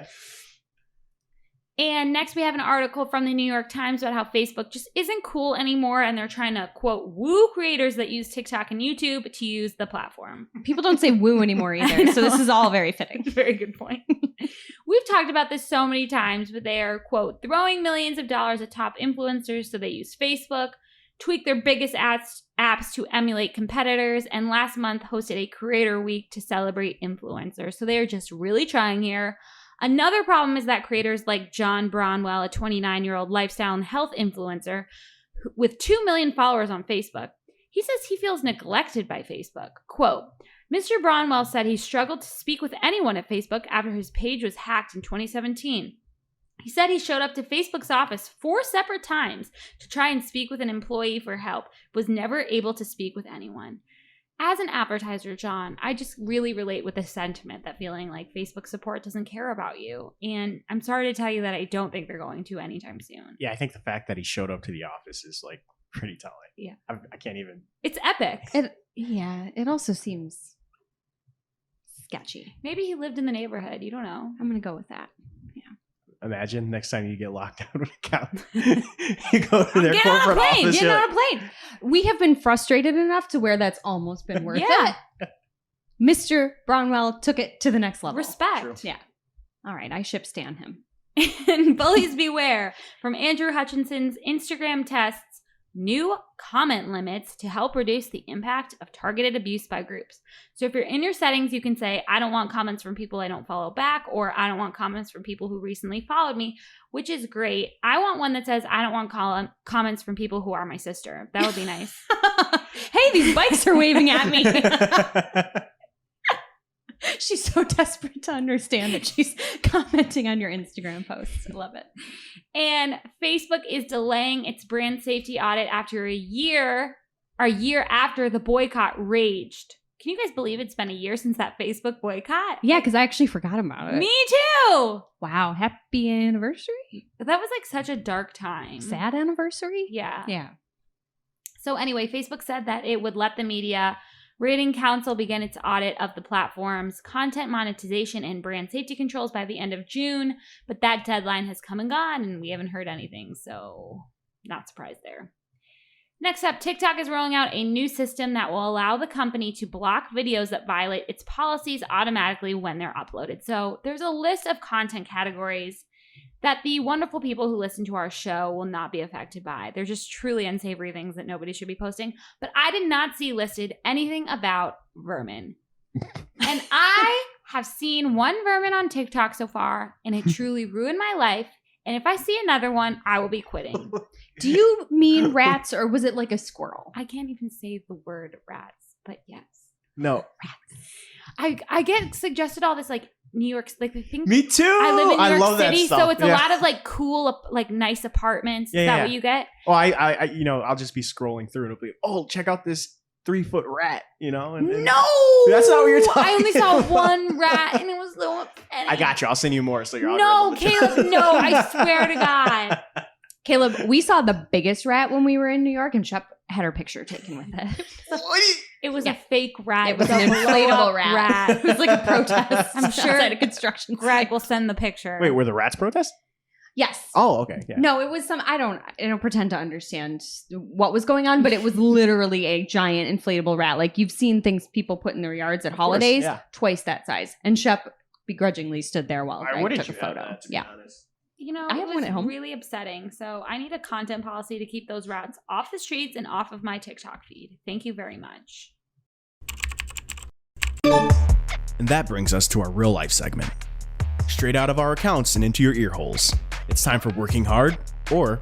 And next we have an article from the New York Times about how Facebook just isn't cool anymore, and they're trying to, quote, woo creators that use TikTok and YouTube to use the platform. People don't say woo anymore either, so this is all very fitting. Very good point. We've talked about this so many times, but they are, quote, throwing millions of dollars at top influencers so they use Facebook, tweak their biggest apps to emulate competitors, and last month hosted a creator week to celebrate influencers. So they are just really trying here. Another problem is that creators like John Bronwell, a 29-year-old lifestyle and health influencer with 2 million followers on Facebook, he says he feels neglected by Facebook. Quote, Mr. Bronwell said he struggled to speak with anyone at Facebook after his page was hacked in 2017. He said he showed up to Facebook's office 4 separate times to try and speak with an employee for help, was never able to speak with anyone. As an advertiser, John, I just really relate with the sentiment, that feeling like Facebook support doesn't care about you. And I'm sorry to tell you that I don't think they're going to anytime soon. Yeah, I think the fact that he showed up to the office is like pretty telling. Yeah. I can't even. It's epic. It also seems sketchy. Maybe he lived in the neighborhood. You don't know. I'm going to go with that. Imagine next time you get locked out of an account, you go to their Get on a corporate plane. office. Get on a plane. We have been frustrated enough to where that's almost been worth Yeah. it. Mr. Bronwell took it to the next level. Respect. True. Yeah. All right. I ship stan him. And bullies beware. From Andrew Hutchinson's Instagram tests new comment limits to help reduce the impact of targeted abuse by groups. So if you're in your settings, you can say, I don't want comments from people I don't follow back, or I don't want comments from people who recently followed me, which is great. I want one that says, I don't want comments from people who are my sister. That would be nice. Hey, these bikes are waving at me. She's so desperate to understand that she's commenting on your Instagram posts. I love it. And Facebook is delaying its brand safety audit after a year after the boycott raged. Can you guys believe it's been a year since that Facebook boycott? Yeah, because I actually forgot about it. Me too. Wow. Happy anniversary. That was like such a dark time. Sad anniversary? Yeah. Yeah. So anyway, Facebook said that it would let the Media Rating Council begin its audit of the platform's content monetization and brand safety controls by the end of June, but that deadline has come and gone, and we haven't heard anything, so not surprised there. Next up, TikTok is rolling out a new system that will allow the company to block videos that violate its policies automatically when they're uploaded. So there's a list of content categories that the wonderful people who listen to our show will not be affected by. They're just truly unsavory things that nobody should be posting. But I did not see listed anything about vermin. And I have seen one vermin on TikTok so far, and it truly ruined my life. And if I see another one, I will be quitting. Do you mean rats, or was it like a squirrel? I can't even say the word rats, but yes. No. Rats. I get suggested all this like New York, like I think Me too. I live in New York love City, that stuff. so it's a lot of like cool, like nice apartments. Is that what you get? Oh, I I'll just be scrolling through and it'll be, oh, check out this 3-foot rat, and No, that's not what you're talking I only saw about. one rat, and it was so upsetting. many. I got you. I'll send you more. So you're No, Caleb, no, I swear to God. Caleb, we saw the biggest rat when we were in New York, and Shep had her picture taken with it. It was a fake rat. It was a an inflatable blow-up rat. It was like a protest. I'm sure outside a construction Greg site. will send the picture. Wait, were the rats protest? Yes. Oh, okay. Yeah. No, it was some. I don't pretend to understand what was going on, but it was literally a giant inflatable rat. Like you've seen things people put in their yards at holidays, yeah. twice that size. And Shep begrudgingly stood there while I Greg wouldn't took a you have photo. that, to be Yeah. honest? You know, I it have was one at home. really upsetting. So I need a content policy to keep those rats off the streets and off of my TikTok feed. Thank you very much. And that brings us to our real life segment. Straight out of our accounts and into your ear holes. It's time for working hard or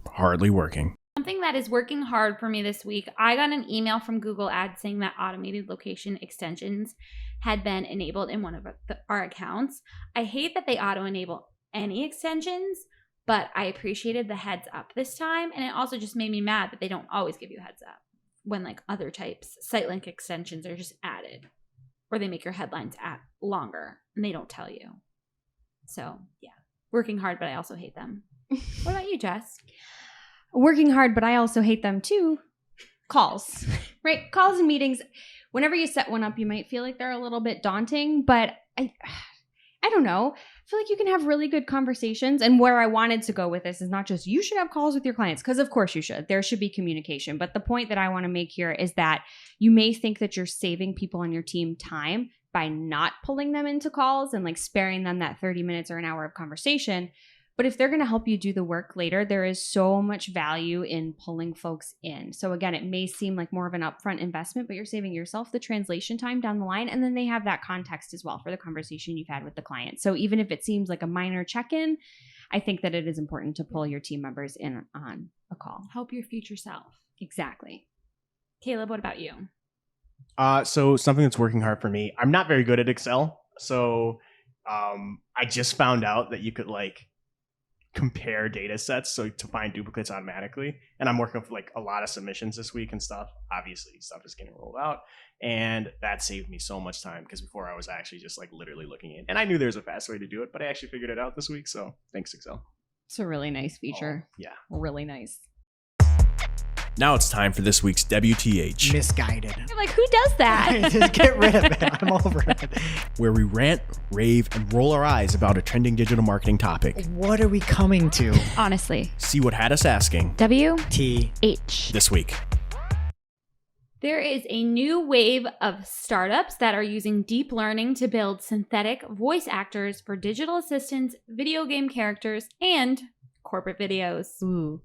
hardly working. Something that is working hard for me this week, I got an email from Google Ads saying that automated location extensions had been enabled in one of our accounts. I hate that they auto-enable any extensions, but I appreciated the heads up this time. And it also just made me mad that they don't always give you heads up when like other types, site link extensions are just added. Or they make your headlines longer and they don't tell you. So yeah, working hard, but I also hate them. What about you, Jess? Working hard, but I also hate them too. Calls, right? Calls and meetings. Whenever you set one up, you might feel like they're a little bit daunting, but I don't know. I feel like you can have really good conversations. And where I wanted to go with this is not just you should have calls with your clients, because of course you should. There should be communication. But the point that I want to make here is that you may think that you're saving people on your team time by not pulling them into calls and like sparing them that 30 minutes or an hour of conversation. But if they're going to help you do the work later, there is so much value in pulling folks in. So again, it may seem like more of an upfront investment, but you're saving yourself the translation time down the line. And then they have that context as well for the conversation you've had with the client. So even if it seems like a minor check-in, I think that it is important to pull your team members in on a call. Help your future self. Exactly. Caleb, what about you? So something that's working hard for me. I'm not very good at Excel. So I just found out that you could like compare data sets so to find duplicates automatically. And I'm working with like a lot of submissions this week and stuff. Obviously stuff is getting rolled out, and that saved me so much time because before I was actually just like literally looking in, and I knew there was a fast way to do it, but I actually figured it out this week. So thanks, Excel. It's a really nice feature. Oh, yeah. Really nice. Now it's time for this week's WTH, Misguided. You're like, who does that? Just get rid of it. I'm over it. where we rant, rave, and roll our eyes about a trending digital marketing topic. What are we coming to? Honestly. See what had us asking WH. this week. There is a new wave of startups that are using deep learning to build synthetic voice actors for digital assistants, video game characters, and corporate videos. Ooh.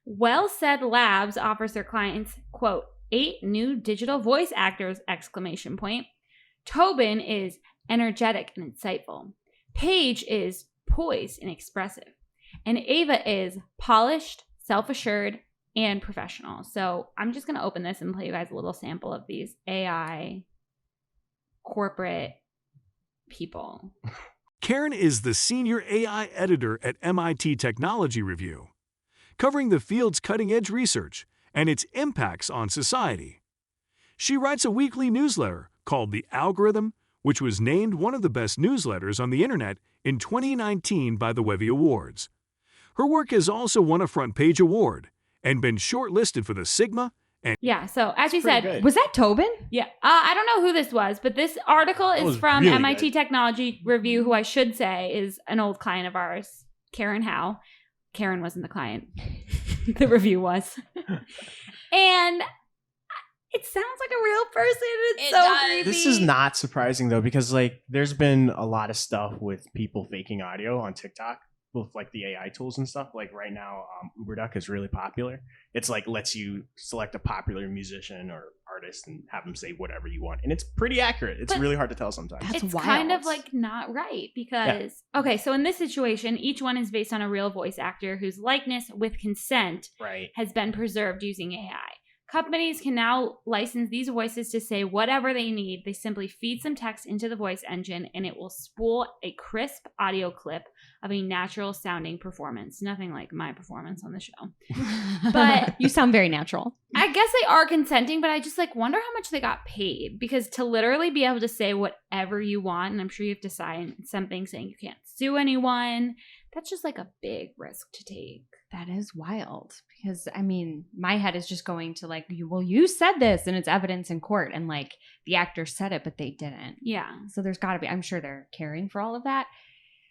Well Said Labs offers their clients, quote, 8 new digital voice actors, ! Tobin is energetic and insightful. Paige is poised and expressive. And Ava is polished, self-assured, and professional. So I'm just going to open this and play you guys a little sample of these AI corporate people. Karen is the senior AI editor at MIT Technology Review, covering the field's cutting-edge research and its impacts on society. She writes a weekly newsletter called The Algorithm, which was named one of the best newsletters on the internet in 2019 by the Webby Awards. Her work has also won a front page award and been shortlisted for the Sigma and Yeah, so as you said, good. Was that Tobin? yeah, I don't know who this was, but this article is was from really MIT good. Technology Review, who I should say is an old client of ours, Karen Howe. Karen wasn't the client. The review was. And it sounds like a real person. It's so creepy. This is not surprising though, because like there's been a lot of stuff with people faking audio on TikTok with like the AI tools and stuff. Like right now, UberDuck is really popular. It's like lets you select a popular musician or artist and have them say whatever you want, and it's pretty accurate. It's But really hard to tell sometimes. That's it's wild. kind of like not right because, okay, so in this situation, each one is based on a real voice actor whose likeness with consent Right. has been preserved using AI. Companies can now license these voices to say whatever they need. They simply feed some text into the voice engine and it will spool a crisp audio clip of a natural sounding performance. Nothing like my performance on the show. But you sound very natural. I I guess they are consenting, but I just like wonder how much they got paid, because to literally be able to say whatever you want, and I'm sure you have to sign something saying you can't sue anyone. That's just like a big risk to take. That is wild, because I mean, my head is just going to like, you said this and it's evidence in court, and like the actor said it, but they didn't. Yeah. So there's got to be, I'm sure they're caring for all of that.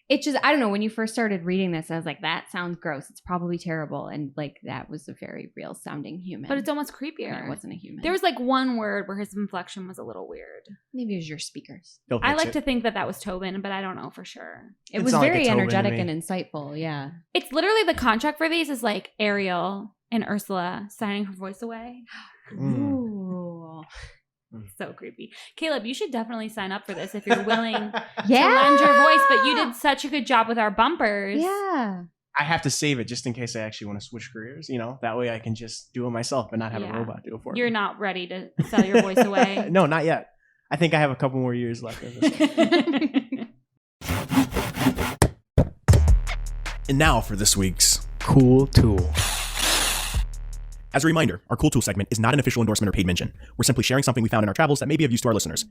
It just, I don't know, when you first started reading this, I was like, that sounds gross. It's probably terrible. And like, that was a very real sounding human. But it's almost creepier. And it wasn't a human. There was like one word where his inflection was a little weird. Maybe it was your speakers. I like to think that was Tobin, but I don't know for sure. It was very energetic and insightful. Yeah. It's literally the contract for these is like Ariel and Ursula signing her voice away. Ooh. So creepy. Caleb, you should definitely sign up for this if you're willing to Yeah. lend your voice, but you did such a good job with our bumpers. Yeah. I have to save it just in case I actually want to switch careers. You know, that way I can just do it myself and not have a robot do it for me. You're not ready to sell your voice away. No, not yet. I think I have a couple more years left of this. And now for this week's Cool tool. As a reminder, our Cool Tool segment is not an official endorsement or paid mention. We're simply sharing something we found in our travels that may be of use to our listeners.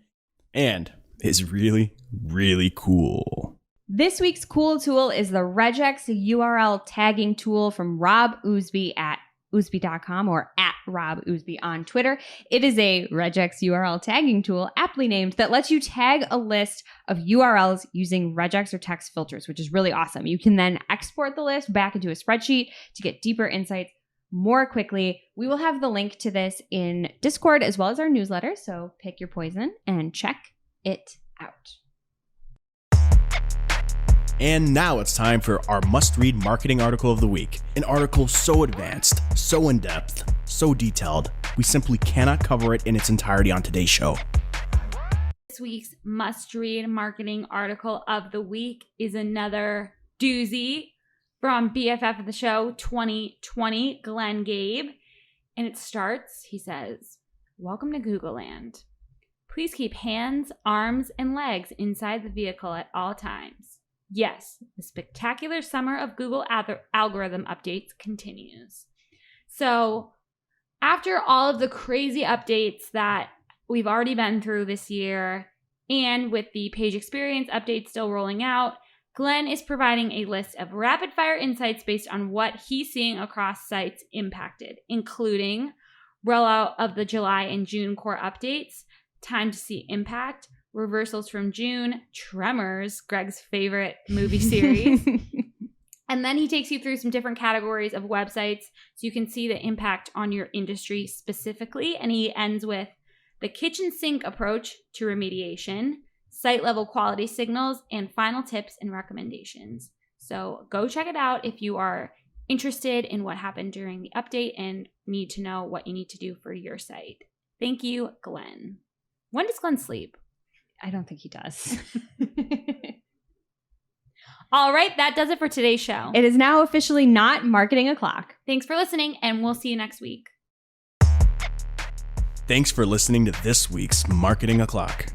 And is really, really cool. This week's cool tool is the regex URL tagging tool from Rob Ousby at ousby.com or at Rob Ousby on Twitter. It is a regex URL tagging tool, aptly named, that lets you tag a list of URLs using regex or text filters, which is really awesome. You can then export the list back into a spreadsheet to get deeper insights more quickly. We will have the link to this in Discord as well as our newsletter, so pick your poison and check it out. And now it's time for our must-read marketing article of the week. An article so advanced, so in-depth, so detailed, we simply cannot cover it in its entirety on today's show. This week's must-read marketing article of the week is another doozy from BFF of the Show 2020, Glenn Gabe. And it starts, he says, "Welcome to Google Land. Please keep hands, arms, and legs inside the vehicle at all times. Yes, the spectacular summer of Google algorithm updates continues." So after all of the crazy updates that we've already been through this year, and with the page experience update still rolling out, Glenn is providing a list of rapid-fire insights based on what he's seeing across sites impacted, including rollout of the July and June core updates, time to see impact, reversals from June, Tremors, Greg's favorite movie series. And then he takes you through some different categories of websites so you can see the impact on your industry specifically. And he ends with the kitchen sink approach to remediation, site level quality signals, and final tips and recommendations. So go check it out if you are interested in what happened during the update and need to know what you need to do for your site. Thank you, Glenn. When does Glenn sleep? I don't think he does. All right, that does it for today's show. It is now officially not Marketing O'Clock. Thanks for listening, and we'll see you next week. Thanks for listening to this week's Marketing O'Clock.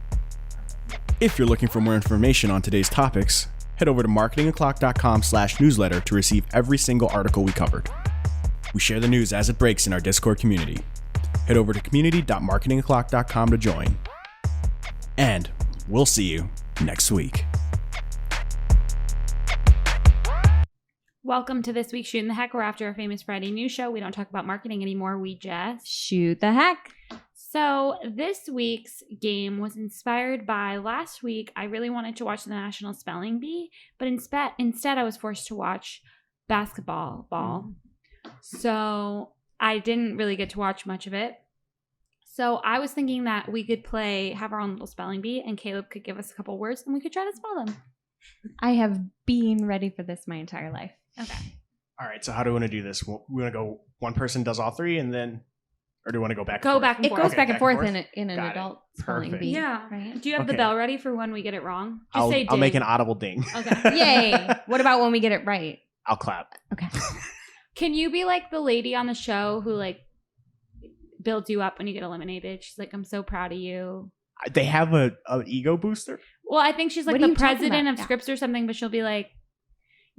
If you're looking for more information on today's topics, head over to marketingoclock.com/newsletter to receive every single article we covered. We share the news as it breaks in our Discord community. Head over to community.marketingoclock.com to join. And we'll see you next week. Welcome to this week's Shootin the Heck. We're after our famous Friday news show. We don't talk about marketing anymore. We just shoot the heck. So this week's game was inspired by last week. I really wanted to watch the National Spelling Bee, but instead I was forced to watch basketball. So I didn't really get to watch much of it. So I was thinking that we could have our own little spelling bee, and Caleb could give us a couple words and we could try to spell them. I have been ready for this my entire life. Okay. All right, so how do we want to do this? We want to go one person does all three and then, or do we want to go back and forth? Back and It forth. goes back and forth forth? in an Got it. adult spelling Perfect. bee. Yeah. Right? Do you have the Okay. bell ready for when we get it wrong? Just say I'll make ding. an audible ding. Okay. Yay. What about when we get it right? I'll clap. Okay. Can you be like the lady on the show who like builds you up when you get eliminated? She's like, "I'm so proud of you." They have an ego booster? Well, I think she's like What are the you talking president about? of Yeah. Scripps or something, but she'll be like,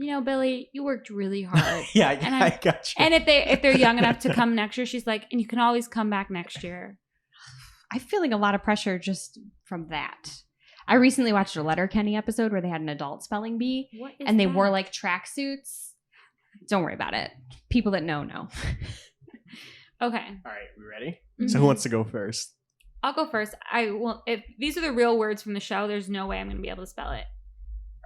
you know, Billy, you worked really hard. Yeah, And I got you. And if they're young enough to come next year, she's like, and you can always come back next year. I feel like a lot of pressure just from that. I recently watched a Letterkenny episode where they had an adult spelling bee What is and they that? wore like tracksuits. Don't worry about it. People that know. Okay. All right, we ready? Mhm. So who wants to go first? I'll go first. I will. If these are the real words from the show, there's no way I'm going to be able to spell it.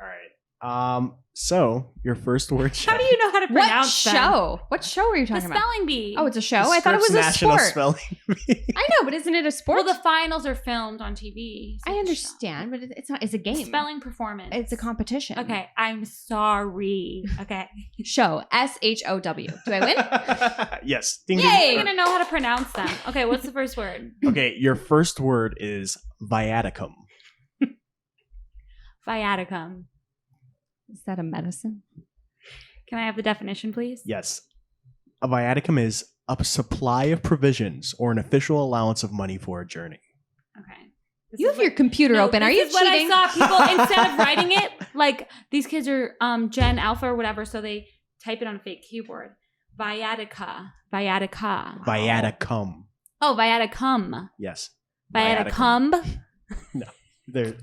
All right. So your first word. How do you know how to What pronounce them? show? What show are you The talking about? spelling bee. Oh, it's a show? The I thought it was Scripps a National sport. Spelling Bee. I know, but isn't it a sport? Well, the finals are filmed on TV. so I it's understand, but it's not. It's a game. spelling performance. It's a competition. Okay, I'm sorry. Okay. Show. SHOW. Do I win? Yes. Ding, Yay! ding. I'm going to know how to pronounce them. Okay, what's the first word? Okay, your first word is viaticum. Viaticum. Is that a medicine? Can I have the definition, please? Yes. A viaticum is a supply of provisions or an official allowance of money for a journey. Okay. You have your computer open. Are you This is what cheating? I saw people, instead of writing it, like these kids are Gen Alpha or whatever, so they type it on a fake keyboard. Viatica. Viatica. Viaticum. Oh, viaticum. Yes. Viaticum. There.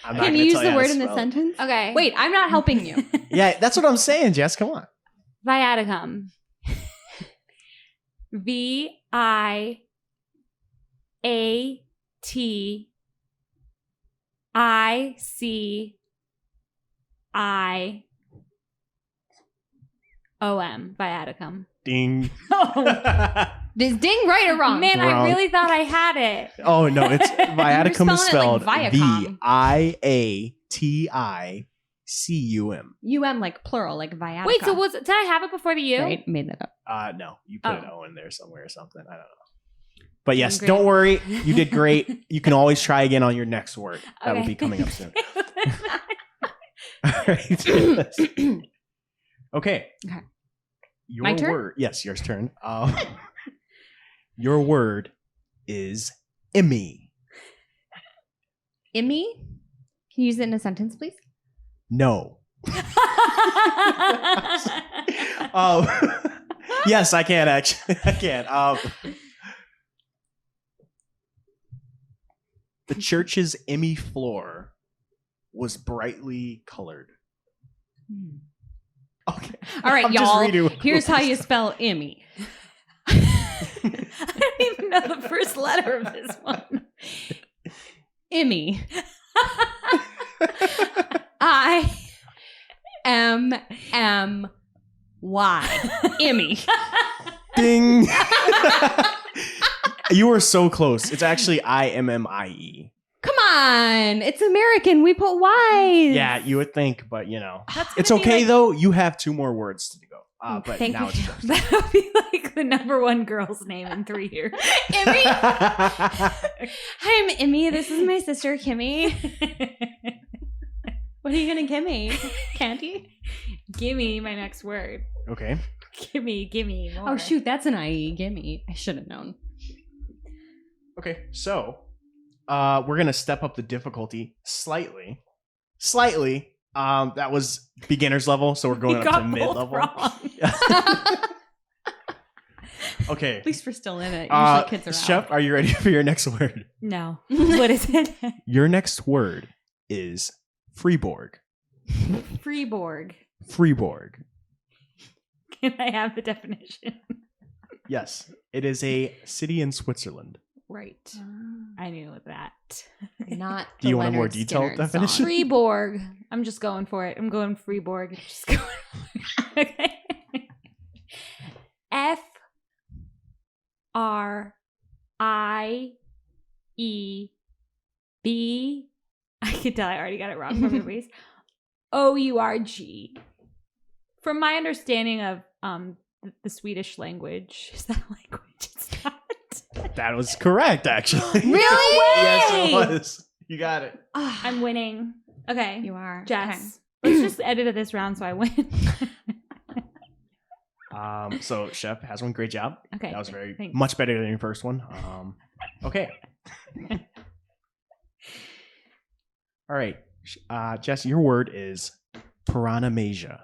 I'm not Can gonna you use tell the how to word in the spell it. sentence? Okay. Wait, I'm not helping you. Yeah, that's what I'm saying, Jess. Come on. Viaticum. VIATICIOM. Viaticum. Ding. Is ding right or wrong? Man, I Wrong. really thought I had it. Oh no, it's viaticum is spelling spelled it like Viacom. Viaticum. UM like plural, like Viatica. Wait, so did I have it before the U? Right, made that up. No, you put an Oh. O in there somewhere or something. I don't know. But yes, Great. don't worry. You did great. You can always try again on your next word. That will Okay. be coming up soon. All right. Okay. Okay. Your My turn? word. Yes, yours turn. Your word is ICYMI. ICYMI? Can you use it in a sentence, please? No. Yes, I can actually. I can. The church's ICYMI floor was brightly colored. Okay. All right, I'm just y'all. reading what Here's how Google you said. spell ICYMI. I don't even know the first letter of this one. ICYMI. IMMY. ICYMI. Ding. You were so close. It's actually IMMIE. Come on. It's American. We put Y's. Yeah, you would think, but you know. That's It's gonna be okay like- though. You have 2 more words to go. But Thank now you. it's yours. That would be like the number one girl's name in 3 years. ICYMI. Hi, I'm ICYMI. This is my sister, Kimmy. What are you going to give me? Candy? Gimme my next word. Okay. Gimme more. Oh, shoot. That's an IE. Gimme. I should have known. Okay. So, we're gonna step up the difficulty slightly. Slightly. That was beginner's level, so we're going You up to got mid both level. wrong. Okay. At least we're still in it. Usually kids are Shep, out. are you ready for your next word? No. What is it? Your next word is Freeborg. Freeborg. Freeborg. Can I have the definition? Yes, it is a city in Switzerland. Right. I knew that. Not Do you the want a more Leonard detailed Skinner definition? song. Freeborg. I'm just going for it. I'm going Freeborg. Just going. Okay. FRIEB. I can tell I already got it wrong from your face. OURG. From my understanding of the Swedish language, is that language? It's not. That was correct, actually. Really? Yes, it was. You got it. I'm winning. Okay. You are. Jess. Let's just edit this round so I win. So Shep has one. Great job. Okay. That was very thanks. much better than your first one. Okay. All right. Jess, your word is Piranhamasia.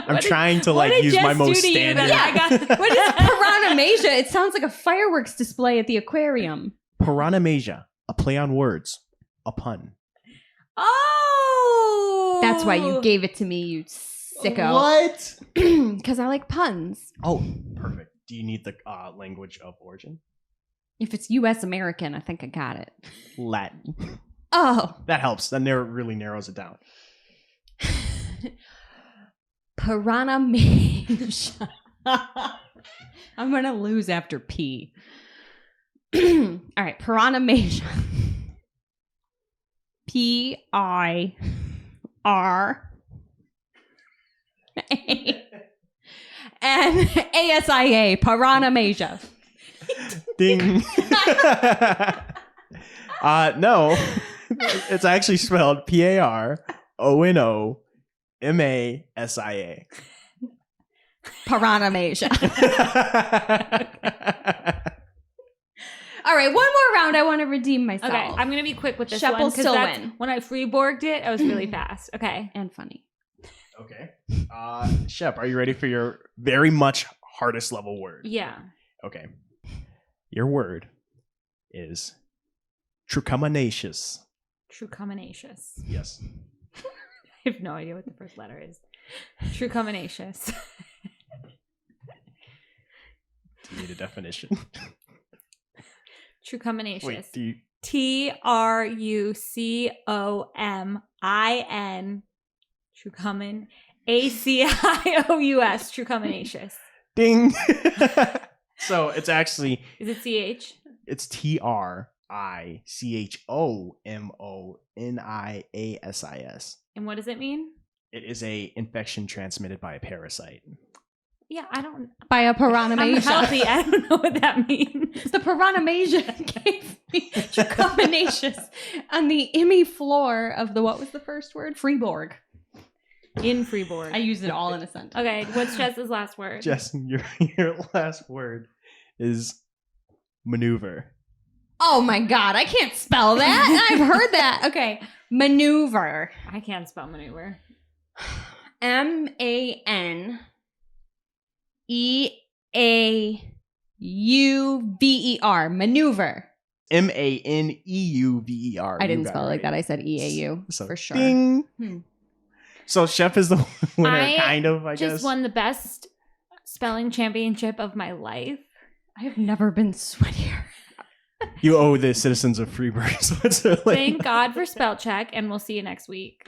I'm trying to like use my most standard. What is Piranha-masia? It sounds like a fireworks display at the aquarium. Piranha-masia, a play on words, a pun. Oh! That's why you gave it to me, you sicko. What? Because I like puns. Oh, perfect. Do you need the language of origin? If it's U.S. American, I think I got it. Latin. Oh. That helps. That really narrows it down. Piranha-masia. I'm going to lose after P. All right, Piranha-masia. P-I-R-A. And A-S-I-A, Piranha-masia. Ding. No. It's actually spelled P-A-R-O-N-O-M-A-S-I-A. Piranha-masia. All right, one more round. I want to redeem myself. Okay, I'm going to be quick with this Shep one. will still Because win. when I freeborged it, I was really fast. Okay. And funny. Okay. Shep, are you ready for your very much hardest level word? Yeah. Okay. Your word is trucuminacious. Trucuminacious. Yes. I have no idea what the first letter is. Trucuminacious. Do you need a definition? Trucuminacious. Wait, do you... Trucumin. Trucumin. A-C-I-O-U-S. Trucuminacious. Ding. So it's actually... Is it C-H? It's Trichomonasis. And what does it mean? It is a infection transmitted by a parasite. Yeah, I don't... By a I'm Piranha-masia. healthy. I don't know what that means. The Piranha-masia gave me Trucuminacious on the ICYMI floor of the, what was the first word? Freeborg. In Freeborg. I used it all in a sentence. Okay, what's Jess's last word? Jess, your last word is maneuver. Oh my God, I can't spell that. I've heard that. Okay. Maneuver. I can't spell maneuver. M-A-N-E-A-U-V-E-R. Maneuver. Maneuver. I didn't spell it like that. I said E-A-U So, for sure. Ding. Hmm. So Chef is the winner, I kind of, I guess. Just won the best spelling championship of my life. I have never been sweatier. You owe the citizens of Freeburg, Switzerland. Thank God for spell check, and we'll see you next week.